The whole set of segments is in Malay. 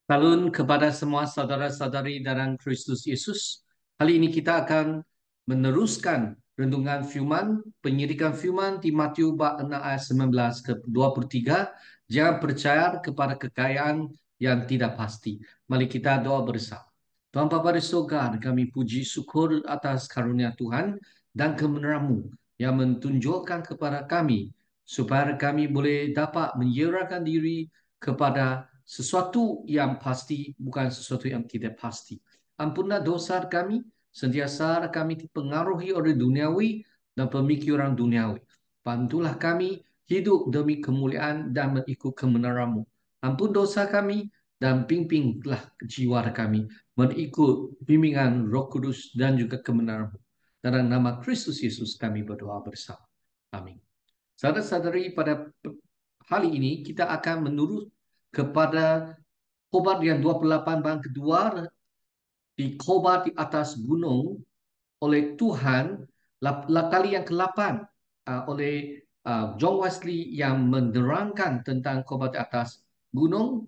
Salam kepada semua saudara-saudari dalam Kristus Yesus. Kali ini kita akan meneruskan renungan firman, penyirikan firman di Matius bab 6 ayat 19 ke 23. Jangan percaya kepada kekayaan yang tidak pasti. Mari kita doa bersama. Tuhan Bapa di surga, kami puji syukur atas karunia Tuhan dan kebenaran-Mu yang menunjukkan kepada kami supaya kami boleh dapat menyerahkan diri kepada sesuatu yang pasti, bukan sesuatu yang tidak pasti. Ampunlah dosa kami, sentiasa kami dipengaruhi oleh duniawi dan pemikiran duniawi. Bantulah kami hidup demi kemuliaan dan mengikut kebenaran-Mu. Ampun dosa kami dan pimpinlah jiwa kami mengikut bimbingan Roh Kudus dan juga kebenaran-Mu. Dalam nama Kristus Yesus kami berdoa bersama. Amin. Saudara-saudari, pada hari ini kita akan menurut kepada khobar yang 28 bang kedua di khobar di atas gunung oleh Tuhan kali yang ke-8 oleh John Wesley yang menerangkan tentang khobar di atas gunung.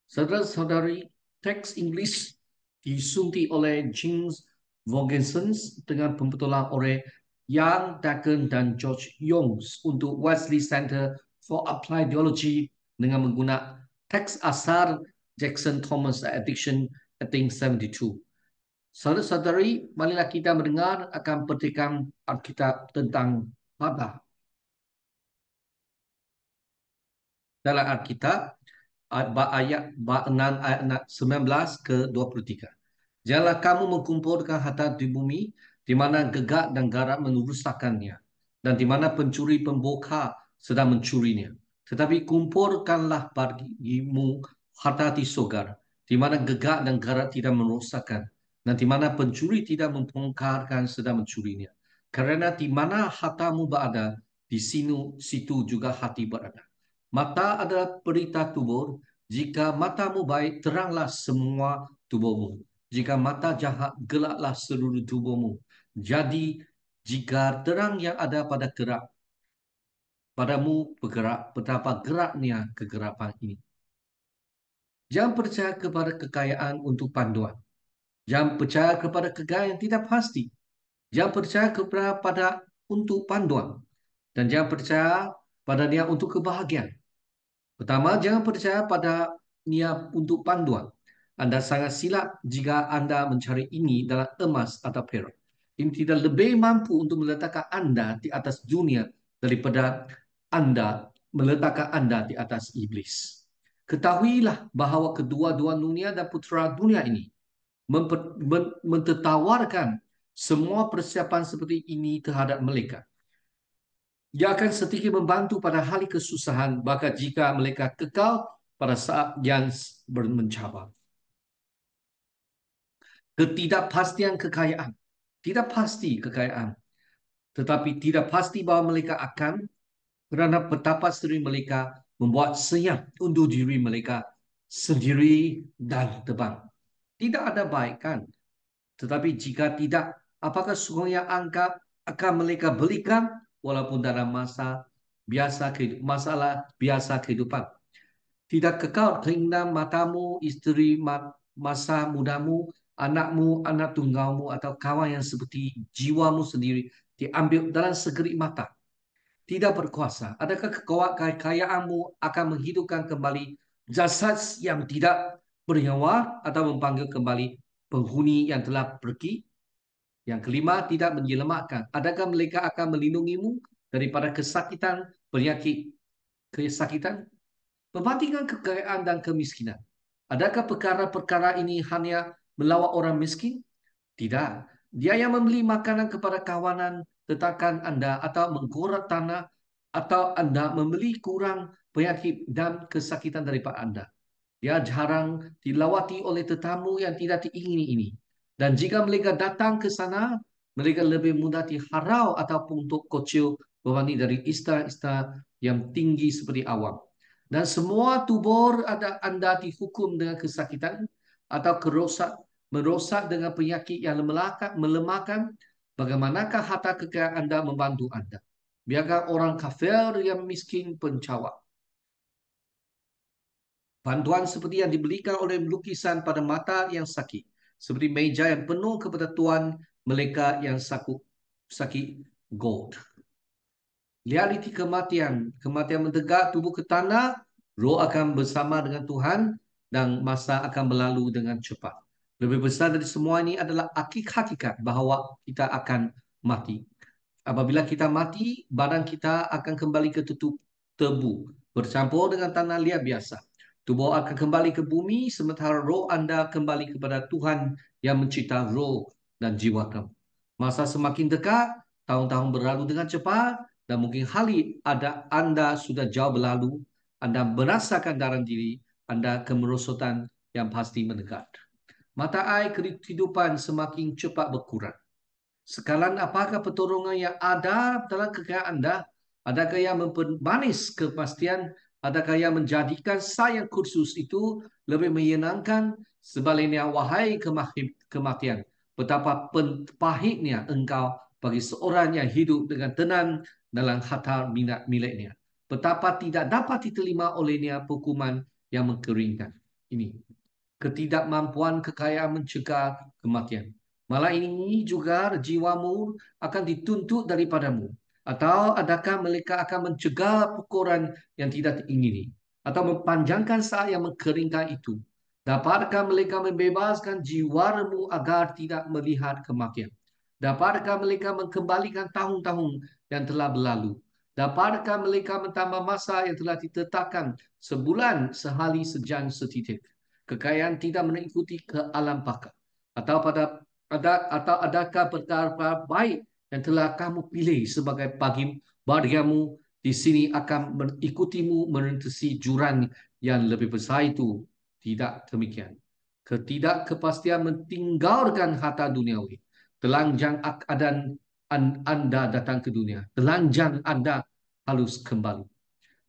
Saudara-saudari, teks Inggeris disunti oleh James Vogenson dengan pembetulan oleh Young, Daken dan George Youngs untuk Wesley Center for Applied Theology dengan menggunakan teks asal Jackson Thomas Edition 1872. Saudara-saudari, marilah kita mendengar akan petikan Alkitab tentang pada. Dalam Alkitab, ayat 6 ayat 19 ke 23. Janganlah kamu mengumpulkan harta di bumi, di mana gegak dan garap merusakkannya, dan di mana pencuri pembongkar sedang mencurinya. Tetapi kumpulkanlah bagimu harta di surga, di mana gegak dan garap tidak merosakkan, dan di mana pencuri tidak membongkarkan sedang mencurinya. Karena di mana hartamu berada, di situ juga hati berada. Mata adalah berita tubuh. Jika matamu baik, teranglah semua tubuhmu. Jika mata jahat, gelaplah seluruh tubuhmu. Jadi, jika terang yang ada pada gerak, padamu bergerak, betapa geraknya kegerapan ini. Jangan percaya kepada kekayaan untuk panduan. Jangan percaya kepada kekayaan yang tidak pasti. Jangan percaya kepada untuk panduan. Dan jangan percaya pada dia untuk kebahagiaan. Pertama, jangan percaya pada niat untuk panduan. Anda sangat silap jika Anda mencari ini dalam emas atau perak. Ini tidak lebih mampu untuk meletakkan Anda di atas dunia daripada Anda meletakkan Anda di atas iblis. Ketahuilah bahawa kedua-dua dunia dan putera dunia ini mentertawarkan semua persiapan seperti ini terhadap mereka. Dia akan sedikit membantu pada hari kesusahan, bahkan jika mereka kekal pada saat yang mencabar. Ketidakpastian kekayaan. Tidak pasti kekayaan. Tetapi tidak pasti bahawa mereka akan, kerana betapa sering mereka membuat senyap untuk diri mereka sendiri dan terbang. Tidak ada baik kan? Tetapi jika tidak, apakah sungguhnya anggap akan mereka belikan walaupun dalam masalah biasa kehidupan? Tidak kekal keinginan matamu, isteri masa mudamu, anakmu, anak tunggalmu atau kawan yang seperti jiwamu sendiri diambil dalam segerik mata. Tidak berkuasa. Adakah kekayaanmu akan menghidupkan kembali jasad yang tidak bernyawa atau memanggil kembali penghuni yang telah pergi? Yang kelima, tidak menyelamatkan. Adakah mereka akan melindungimu daripada kesakitan, penyakit, kesakitan? Perbandingan kekayaan dan kemiskinan. Adakah perkara-perkara ini hanya melawat orang miskin? Tidak. Dia yang membeli makanan kepada kawanan tetakan Anda atau menggorak tanah atau Anda membeli kurang penyakit dan kesakitan daripada Anda. Dia jarang dilawati oleh tetamu yang tidak diingini ini. Dan jika mereka datang ke sana, mereka lebih mudah diharau ataupun untuk kocil berbanding dari istana-istana yang tinggi seperti awam. Dan semua tubuh Anda dihukum dengan kesakitan atau merosak dengan penyakit yang melemahkan. Bagaimanakah harta kekayaan Anda membantu Anda? Biarkan orang kafir yang miskin pencawak. Bantuan seperti yang diberikan oleh lukisan pada mata yang sakit. Seperti meja yang penuh kepada tuan mereka yang sakit gold. Realiti kematian. Kematian mentegak tubuh ke tanah, roh akan bersama dengan Tuhan dan masa akan berlalu dengan cepat. Lebih besar dari semua ini adalah hakikat bahawa kita akan mati. Apabila kita mati, badan kita akan kembali ke tutup tebu, bercampur dengan tanah liat biasa. Tubuh akan kembali ke bumi, sementara roh anda kembali kepada Tuhan yang mencipta roh dan jiwa kamu. Masa semakin dekat, tahun-tahun berlalu dengan cepat, dan mungkin hari ada anda sudah jauh berlalu, anda merasakan dalam diri anda kemerosotan yang pasti mendekat. Mata air kehidupan semakin cepat berkurang. Sekalian apakah pertolongan yang ada dalam kekayaan anda? Adakah yang mempermanis kepastian? Adakah yang menjadikan sayang khusus itu lebih menyenangkan? Sebaliknya, wahai kematian, betapa pahitnya engkau bagi seorang yang hidup dengan tenang dalam harta minat miliknya. Betapa tidak dapat diterima olehnya hukuman yang mengkeringkan. Ini ketidakmampuan kekayaan mencegah kematian. Malah ini juga jiwamu akan dituntut daripadamu. Atau adakah mereka akan mencegah pukulan yang tidak diingini? Atau mempanjangkan saat yang mengkeringkan itu? Dapatkah mereka membebaskan jiwamu agar tidak melihat kematian? Dapatkah mereka mengembalikan tahun-tahun yang telah berlalu? Dapatkah mereka mentambah masa yang telah ditetapkan sebulan, sehari, sejam, setitik? Kekayaan tidak mengikuti ke alam pakar. Atau adakah perkara baik yang telah kamu pilih sebagai bagianmu di sini akan mengikutimu merentasi jurang yang lebih besar itu? Tidak demikian. Ketidakkepastian mentinggalkan harta duniawi. Telanjang keadaan anda datang ke dunia. Telanjang anda halus kembali.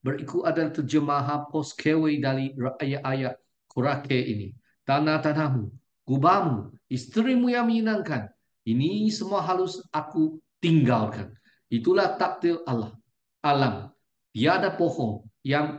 Berikut adalah terjemahan postkewe dari ayat-ayat Qur'an ini. Tanah-tanahmu, gubamu, isterimu yang menyenangkan. Ini semua harus aku tinggalkan. Itulah takdir Allah. Alam. Tiada pohon yang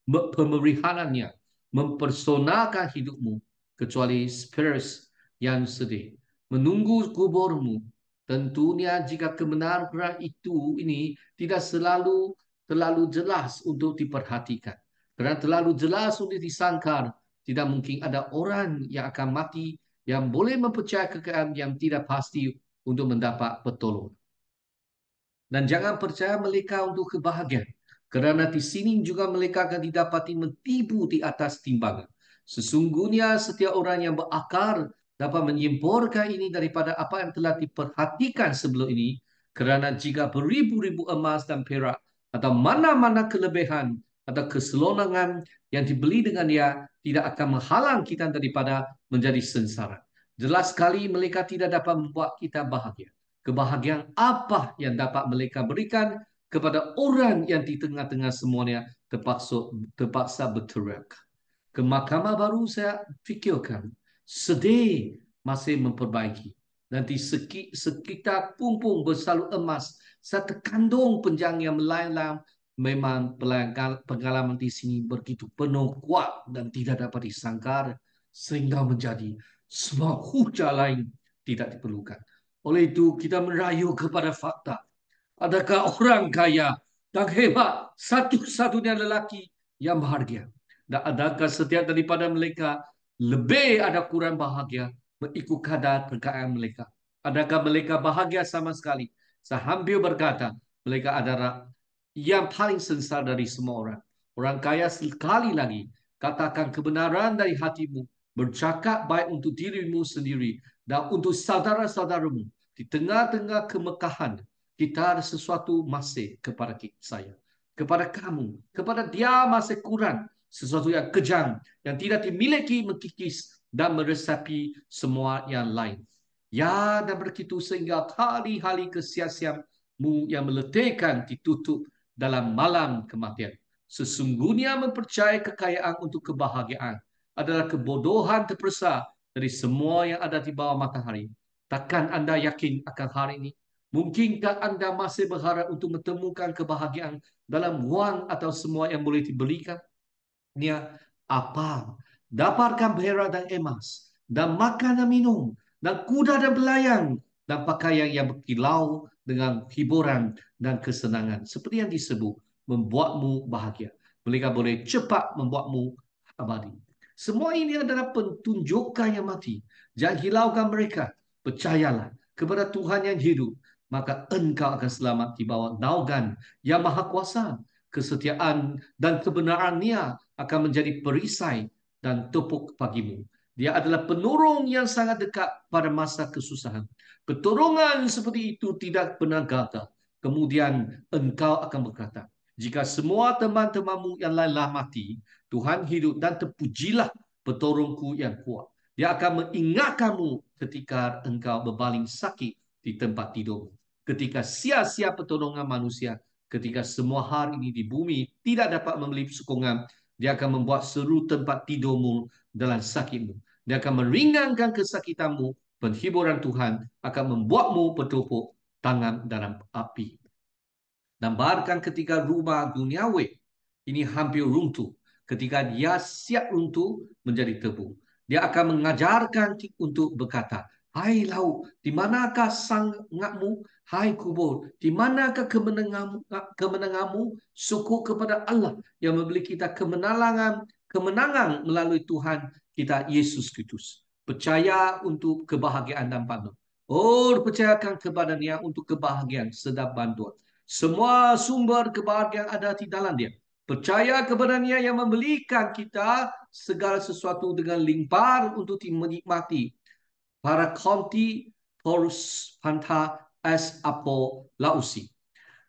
pemeliharannya mempersonakan hidupmu kecuali spirits yang sedih. Menunggu kuburmu. Tentunya jika kebenaran itu ini tidak selalu terlalu jelas untuk diperhatikan. Kerana terlalu jelas untuk disangkar, tidak mungkin ada orang yang akan mati yang boleh mempercayai kekayaan yang tidak pasti untuk mendapat pertolongan. Dan jangan percaya mereka untuk kebahagiaan. Kerana di sini juga mereka akan didapati mentipu di atas timbangan. Sesungguhnya setiap orang yang berakar dapat menyimporkan ini daripada apa yang telah diperhatikan sebelum ini. Kerana jika beribu-ribu emas dan perak atau mana-mana kelebihan atau keselonangan yang dibeli dengan dia tidak akan menghalang kita daripada menjadi sengsara. Jelas sekali mereka tidak dapat membuat kita bahagia. Kebahagiaan apa yang dapat mereka berikan kepada orang yang di tengah-tengah semuanya terpaksa berteriak. Ke mahkamah baru saya fikirkan, sedih masih memperbaiki. Nanti sekitar pumpung bersalur emas, saya terkandung penjang yang melalang. Memang pengalaman di sini begitu penuh kuat dan tidak dapat disangkar sehingga menjadi semua hujah lain tidak diperlukan. Oleh itu, kita merayu kepada fakta. Adakah orang kaya dan hebat satu-satunya lelaki yang bahagia? Dan adakah setiap daripada mereka lebih ada kurang bahagia mengikut kadar kekayaan mereka? Adakah mereka bahagia sama sekali? Saya hampir berkata, mereka adalah yang paling sengsara dari semua orang. Orang kaya sekali lagi, katakan kebenaran dari hatimu, bercakap baik untuk dirimu sendiri dan untuk saudara-saudaramu. Di tengah-tengah kemekahan, kita ada sesuatu masih kepada saya, kepada kamu, kepada dia masih kurang. Sesuatu yang kejam, yang tidak dimiliki, mengkikis dan meresapi semua yang lain. Ya, dan begitu sehingga hari-hari kesia-siamu yang meletihkan ditutup dalam malam kematian. Sesungguhnya mempercayai kekayaan untuk kebahagiaan adalah kebodohan terbesar dari semua yang ada di bawah matahari. Takkan anda yakin akan hari ini? Mungkinkah anda masih berharap untuk menemukan kebahagiaan dalam wang atau semua yang boleh dibelikan? apa? Dapatkan perak dan emas, dan makan dan minum, dan kuda dan belayang, dan pakaian yang berkilau dengan hiburan dan kesenangan. Seperti yang disebut, membuatmu bahagia. Mereka boleh cepat membuatmu abadi. Semua ini adalah penunjukan yang mati. Jangan hiraukan mereka. Percayalah kepada Tuhan yang hidup. Maka engkau akan selamat di bawah naungan yang maha kuasa. Kesetiaan dan kebenarannya akan menjadi perisai dan tepuk bagimu. Dia adalah penolong yang sangat dekat pada masa kesusahan. Pertolongan seperti itu tidak pernah gagal. Kemudian engkau akan berkata, jika semua teman-temanmu yang lainlah mati, Tuhan hidup dan terpujilah pertolongku yang kuat. Dia akan mengingatkanmu ketika engkau berbaring sakit di tempat tidurmu. Ketika sia-sia pertolongan manusia, ketika semua hari ini di bumi tidak dapat memberi sokongan, dia akan membuat seru tempat tidurmu dalam sakitmu. Dia akan meringankan kesakitanmu. Penghiburan Tuhan akan membuatmu bertepuk tangan dalam api. Dan bahkan ketika rumah duniawi ini hampir runtuh, ketika dia siap runtuh menjadi tebu, dia akan mengajarkan untuk berkata, hai laut, di manakah sangatmu? Hai kubur, di manakah kemenanganmu? Syukur kepada Allah yang memberi kita kemenangan melalui Tuhan kita Yesus Kristus. Percaya untuk kebahagiaan dan bantuan. Oh, percayakan kepadanya untuk kebahagiaan sedang bantuan. Semua sumber kebahagiaan ada di dalam dia. Percaya kepadanya yang memberikan kita segala sesuatu dengan limpah untuk dimenikmati. Para konti porus panta es apo lausi.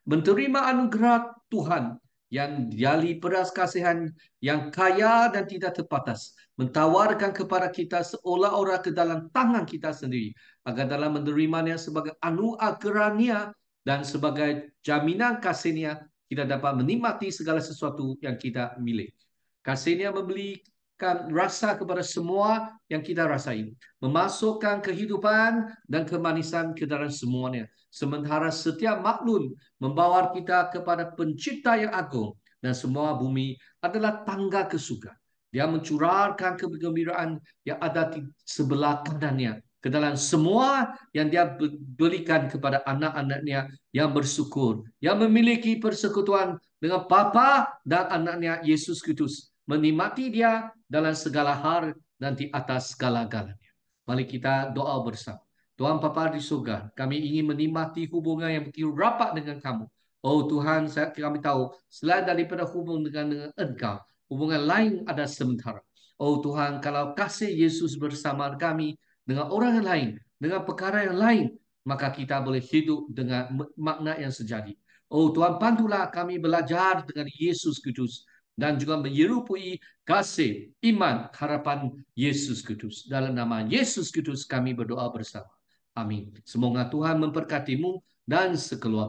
Menerima anugerah Tuhan yang diali peras kasihan, yang kaya dan tidak terbatas, mentawarkan kepada kita seolah-olah ke dalam tangan kita sendiri, agar dalam menerimanya sebagai anugerahnya dan sebagai jaminan kasihnya, kita dapat menikmati segala sesuatu yang kita milik. Kasihnya memberikan rasa kepada semua yang kita rasai, memasukkan kehidupan dan kemanisan ke dalam semuanya. Sementara setiap makhluk membawa kita kepada pencipta yang agung, dan semua bumi adalah tangga kesukaan. Dia mencurahkan kegembiraan yang ada di sebelah kanannya ke dalam semua yang dia berikan kepada anak-anaknya yang bersyukur, yang memiliki persekutuan dengan Bapa dan anaknya Yesus Kristus, menikmati dia dalam segala hal dan di atas segala-galanya. Mari kita doa bersama. Tuhan Bapa di surga, kami ingin menikmati hubungan yang begitu rapat dengan kamu. Oh Tuhan, kami tahu selain daripada hubungan dengan Engkau, hubungan lain ada sementara. Oh Tuhan, kalau kasih Yesus bersama kami dengan orang yang lain, dengan perkara yang lain, maka kita boleh hidup dengan makna yang sejati. Oh Tuhan, bantulah kami belajar dengan Yesus Kristus dan juga menyerupai kasih, iman, harapan Yesus Kristus. Dalam nama Yesus Kristus kami berdoa bersama. Amin. Semoga Tuhan memberkatimu dan sekeluarga.